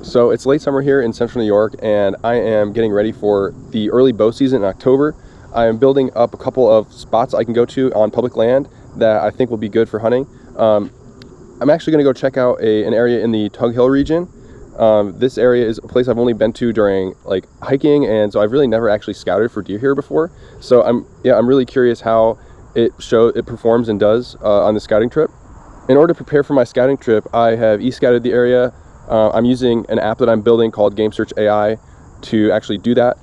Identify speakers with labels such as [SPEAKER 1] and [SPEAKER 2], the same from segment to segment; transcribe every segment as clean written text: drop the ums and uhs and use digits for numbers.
[SPEAKER 1] So it's late summer here in central New York, and I am getting ready for the early bow season in October. I am building up a couple of spots I can go to on public land that I think will be good for hunting. I'm actually going to go check out an area in the Tug Hill region. This area is a place I've only been to during like hiking, and so I've really never actually scouted for deer here before. So I'm really curious how it performs and does on the scouting trip. In order to prepare for my scouting trip, I have e-scouted the area. I'm using an app that I'm building called GameSearch-AI to actually do that.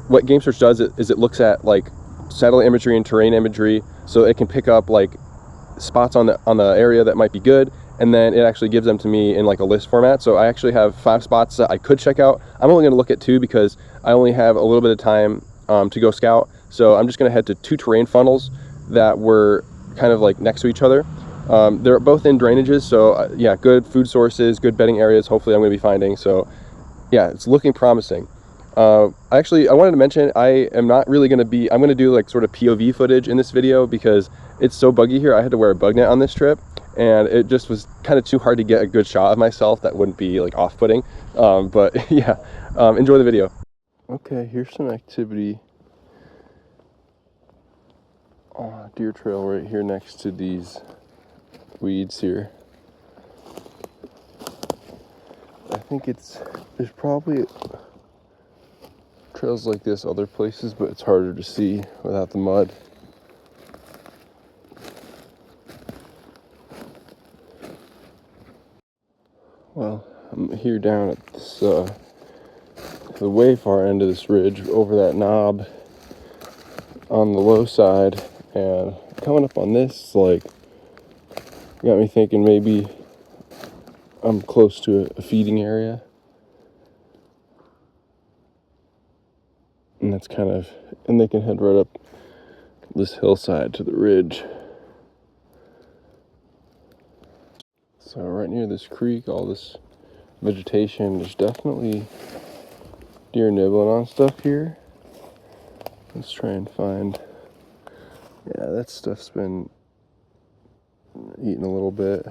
[SPEAKER 1] What GameSearch does is it looks at like satellite imagery and terrain imagery, so it can pick up like spots on the area that might be good, and then it actually gives them to me in like a list format. So I actually have 5 spots that I could check out. I'm only going to look at 2 because I only have a little bit of time to go scout. So I'm just going to head to 2 terrain funnels that were kind of like next to each other. They're both in drainages, so yeah, good food sources, good bedding areas. Hopefully I'm going to be finding. So yeah, it's looking promising. Actually, I wanted to mention I am not really going to be, I'm going to do like sort of POV footage in this video because it's so buggy here. I had to wear a bug net on this trip, and it just was kind of too hard to get a good shot of myself that wouldn't be like off-putting. But yeah, enjoy the video. Okay, here's some activity on a deer trail right here next to these weeds here. I think there's probably trails like this other places, but it's harder to see without the mud. Well, I'm here down at this, the way far end of this ridge over that knob on the low side, and coming up on this, like, got me thinking maybe I'm close to a feeding area. And that's kind of, and they can head right up this hillside to the ridge. So right near this creek, all this vegetation, there's definitely deer nibbling on stuff here. Let's try and find, yeah, that stuff's been eating a little bit.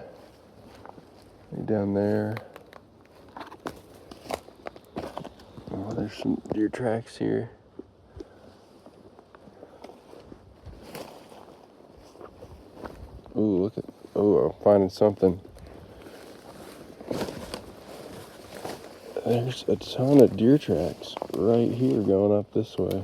[SPEAKER 1] Right down there. Oh, there's some deer tracks here. Ooh, look at, oh, I'm finding something. There's a ton of deer tracks right here going up this way.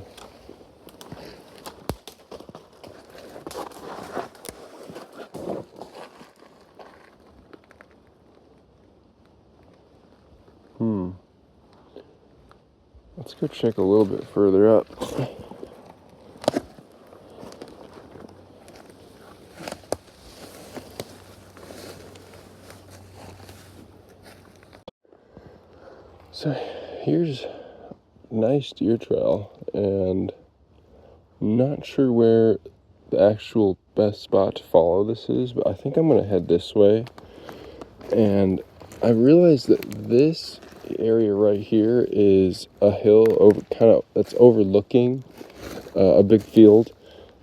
[SPEAKER 1] Let's go check a little bit further up. So here's a nice deer trail, and I'm not sure where the actual best spot to follow this is, but I think I'm gonna head this way. And I realized that this area right here is a hill that's overlooking a big field.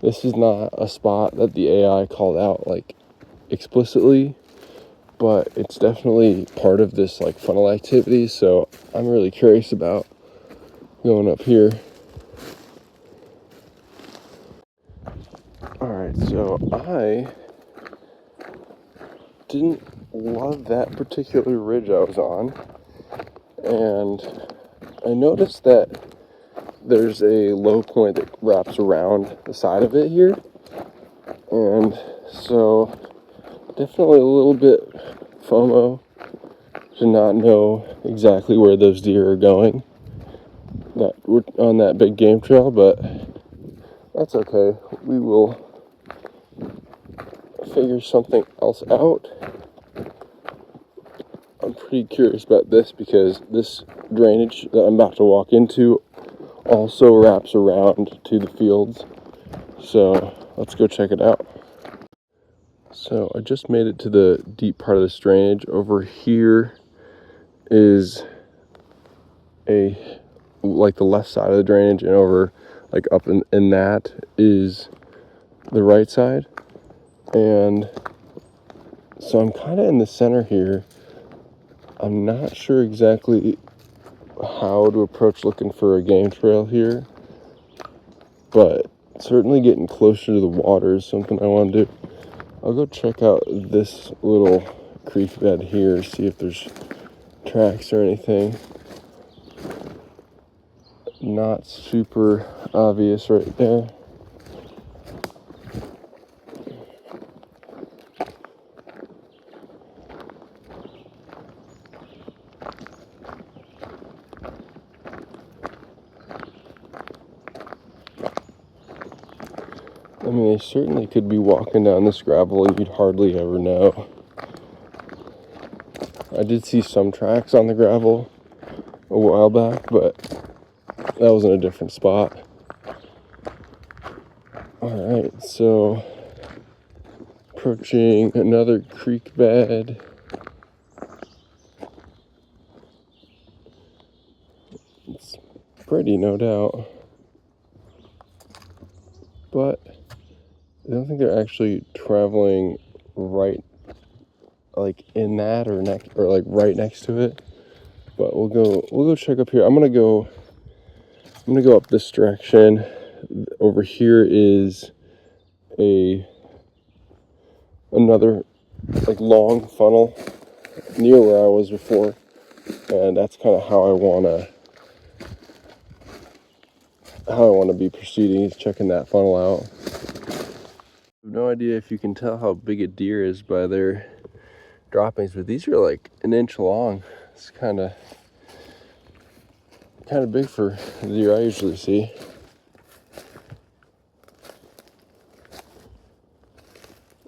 [SPEAKER 1] This is not a spot that the AI called out like explicitly, but it's definitely part of this like funnel activity. So I'm really curious about going up here. All right, so I didn't love that particular ridge I was on, and I noticed that there's a low point that wraps around the side of it here, and so definitely a little bit FOMO to not know exactly where those deer are going. We're on that big game trail, but that's okay. We will figure something else out. I'm pretty curious about this because this drainage that I'm about to walk into also wraps around to the fields. So let's go check it out. So I just made it to the deep part of this drainage. Over here is like the left side of the drainage, and over like up in that is the right side. And so I'm kind of in the center here, I'm not sure exactly how to approach looking for a game trail here, but certainly getting closer to the water is something I want to do. I'll go check out this little creek bed here, see if there's tracks or anything. Not super obvious right there. I mean, they certainly could be walking down this gravel and you'd hardly ever know. I did see some tracks on the gravel a while back, but that was in a different spot. Alright, so approaching another creek bed. It's pretty, no doubt. But I don't think they're actually traveling right like in that or next or like right next to it. But we'll go check up here. I'm gonna go up this direction. Over here is another like long funnel near where I was before, and that's kind of how I wanna be proceeding, is checking that funnel out. I have no idea if you can tell how big a deer is by their droppings, but these are like an inch long. It's kind of big for the deer I usually see.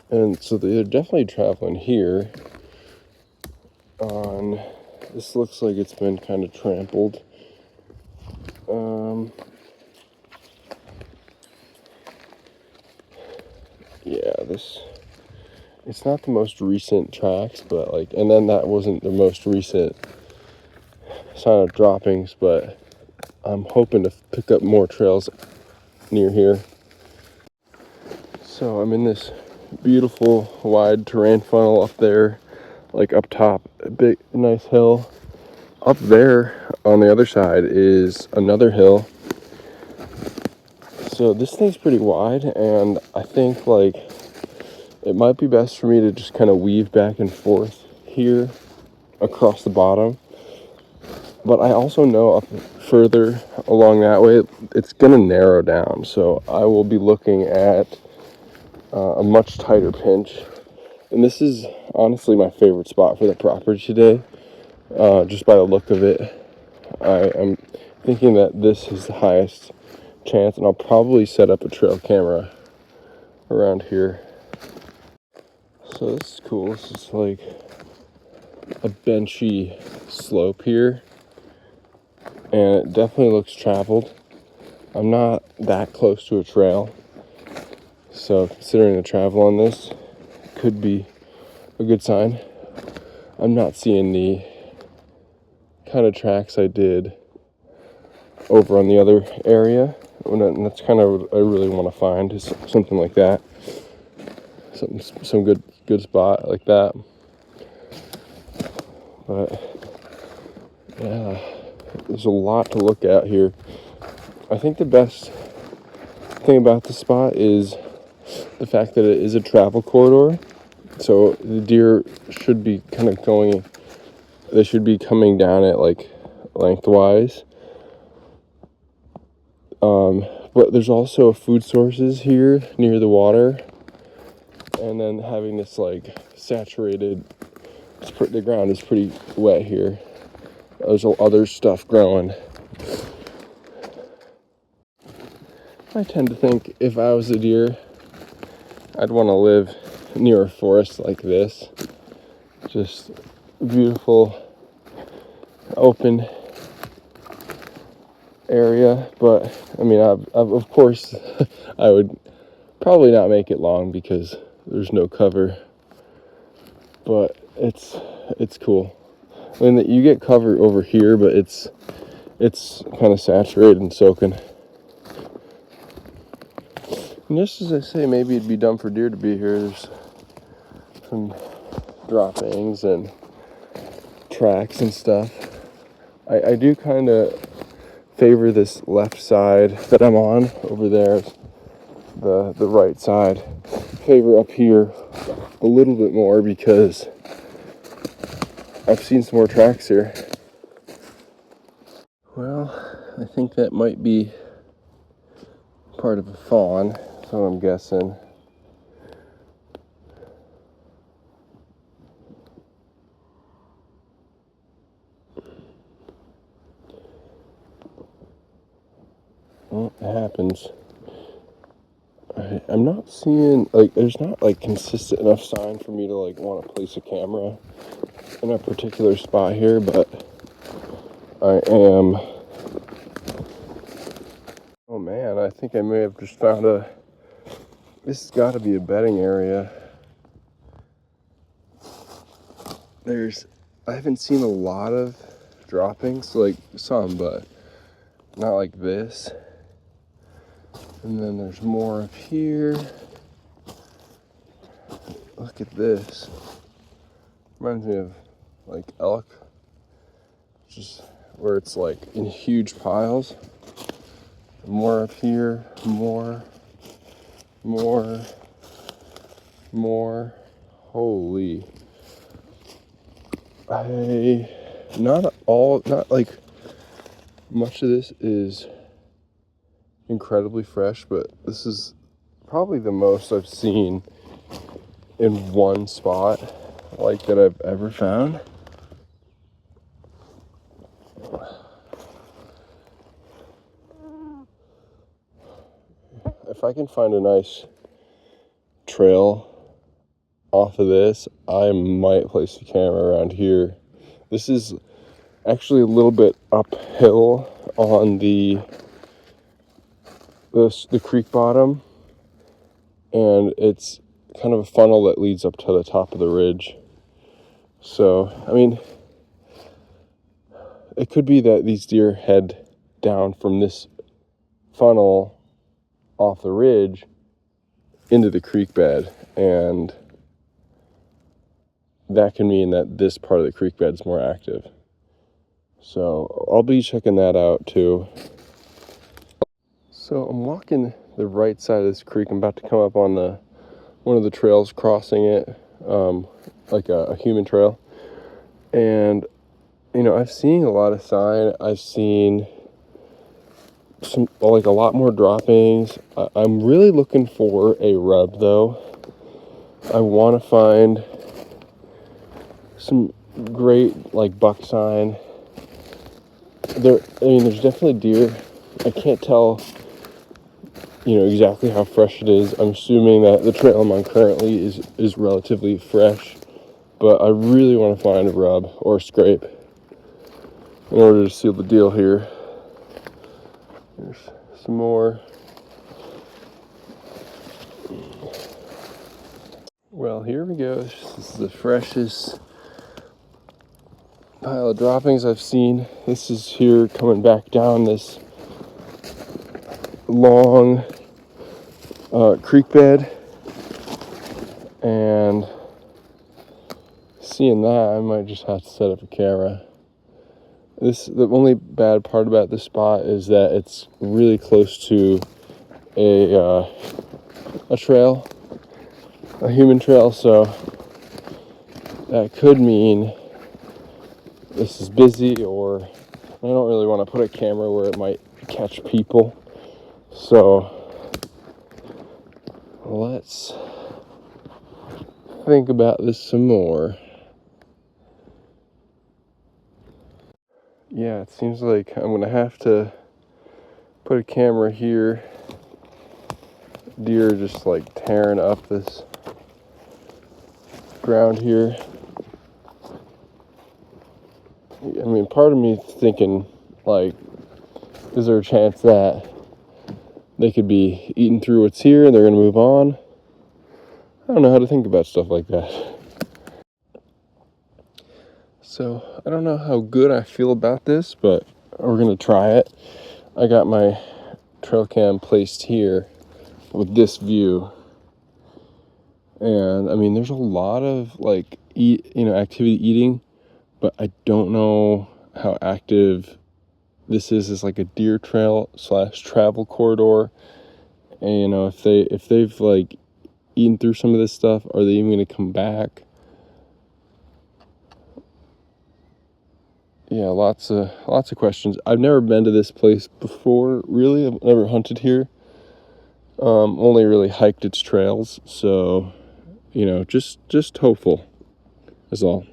[SPEAKER 1] And so they're definitely traveling here. This looks like it's been kind of trampled. Yeah, it's not the most recent tracks, but like, and then that wasn't the most recent sign of droppings, but I'm hoping to pick up more trails near here. So I'm in this beautiful wide terrain funnel up there, like up top, a big nice hill. Up there on the other side is another hill. So this thing's pretty wide, and I think like it might be best for me to just kind of weave back and forth here across the bottom. But I also know up further along that way, it's gonna narrow down. So I will be looking at a much tighter pinch. And this is honestly my favorite spot for the property today. Just by the look of it, I am thinking that this is the highest chance, and I'll probably set up a trail camera around here. So this is cool. This is like a benchy slope here, and it definitely looks traveled. I'm not that close to a trail, so considering the travel on this could be a good sign. I'm not seeing the kind of tracks I did over on the other area, and that's kind of what I really want to find, is something like that, some good spot like that. But yeah, there's a lot to look at here. I think the best thing about the spot is the fact that it is a travel corridor, so the deer should be kind of going, they should be coming down it like lengthwise. But there's also food sources here near the water, and then having this like saturated, the ground is pretty wet here. There's other stuff growing. I tend to think if I was a deer, I'd want to live near a forest like this. Just beautiful, open area. But I mean, of course, I would probably not make it long because there's no cover. But it's cool. I mean, you get cover over here, but it's kind of saturated and soaking. And just as I say, maybe it'd be dumb for deer to be here. There's some droppings and tracks and stuff. I do kind of favor this left side that I'm on over there, the right side. Favor up here a little bit more because I've seen some more tracks here. Well, I think that might be part of a fawn, that's what I'm guessing. Well, it happens. I'm not seeing, like, there's not, like, consistent enough sign for me to, like, want to place a camera in a particular spot here, but I am... Oh, man, I think I may have just found this has got to be a bedding area. I haven't seen a lot of droppings, like, some, but not like this. And then there's more up here. Look at this. Reminds me of like elk. Just where it's like in huge piles. More up here, more. Holy. Not like much of this is incredibly fresh, but this is probably the most I've seen in one spot like that I've ever found. If I can find a nice trail off of this, I might place the camera around here. This is actually a little bit uphill on the creek bottom, and it's kind of a funnel that leads up to the top of the ridge. So, I mean, it could be that these deer head down from this funnel off the ridge into the creek bed, and that can mean that this part of the creek bed is more active. So I'll be checking that out too. So I'm walking the right side of this creek. I'm about to come up on one of the trails crossing it, like a human trail. And, you know, I've seen a lot of sign. I've seen a lot more droppings. I'm really looking for a rub though. I want to find some great like buck sign. There's definitely deer. I can't tell, exactly how fresh it is. I'm assuming that the trail I'm on currently is relatively fresh, but I really want to find a rub or a scrape in order to seal the deal here. There's some more. Well, here we go. This is the freshest pile of droppings I've seen. This is here coming back down this long creek bed, and seeing that, I might just have to set up a camera. The only bad part about this spot is that it's really close to a trail, a human trail, so that could mean this is busy, or I don't really want to put a camera where it might catch people. So let's think about this some more. Yeah, it seems like I'm gonna have to put a camera here. Deer are just like tearing up this ground here. I mean, part of me is thinking, like, is there a chance that they could be eating through what's here and they're gonna move on? I don't know how to think about stuff like that. So I don't know how good I feel about this, but we're gonna try it. I got my trail cam placed here with this view, and I mean, there's a lot of like activity eating, but I don't know how active this is. It's like a deer trail / travel corridor, and you know, if they've like eaten through some of this stuff, are they even going to come back? Yeah, lots of questions. I've never been to this place before, really. I've never hunted here. Only really hiked its trails, so you know, just hopeful is all.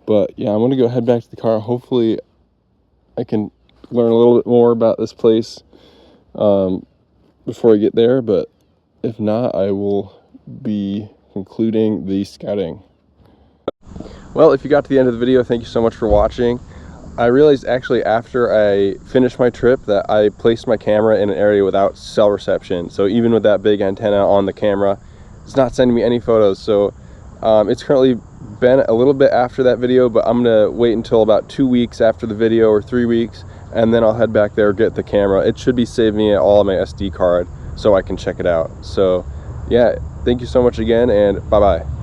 [SPEAKER 1] But yeah, I'm gonna go head back to the car. Hopefully I can learn a little bit more about this place before I get there, but if not, I will be concluding the scouting. Well, if you got to the end of the video, thank you so much for watching. I realized actually after I finished my trip that I placed my camera in an area without cell reception. So even with that big antenna on the camera, it's not sending me any photos. So it's currently been a little bit after that video, but I'm gonna wait until about 2 weeks after the video, or 3 weeks, and then I'll head back there, get the camera. It should be saving me all on my SD card so I can check it out. So yeah, thank you so much again, and bye-bye.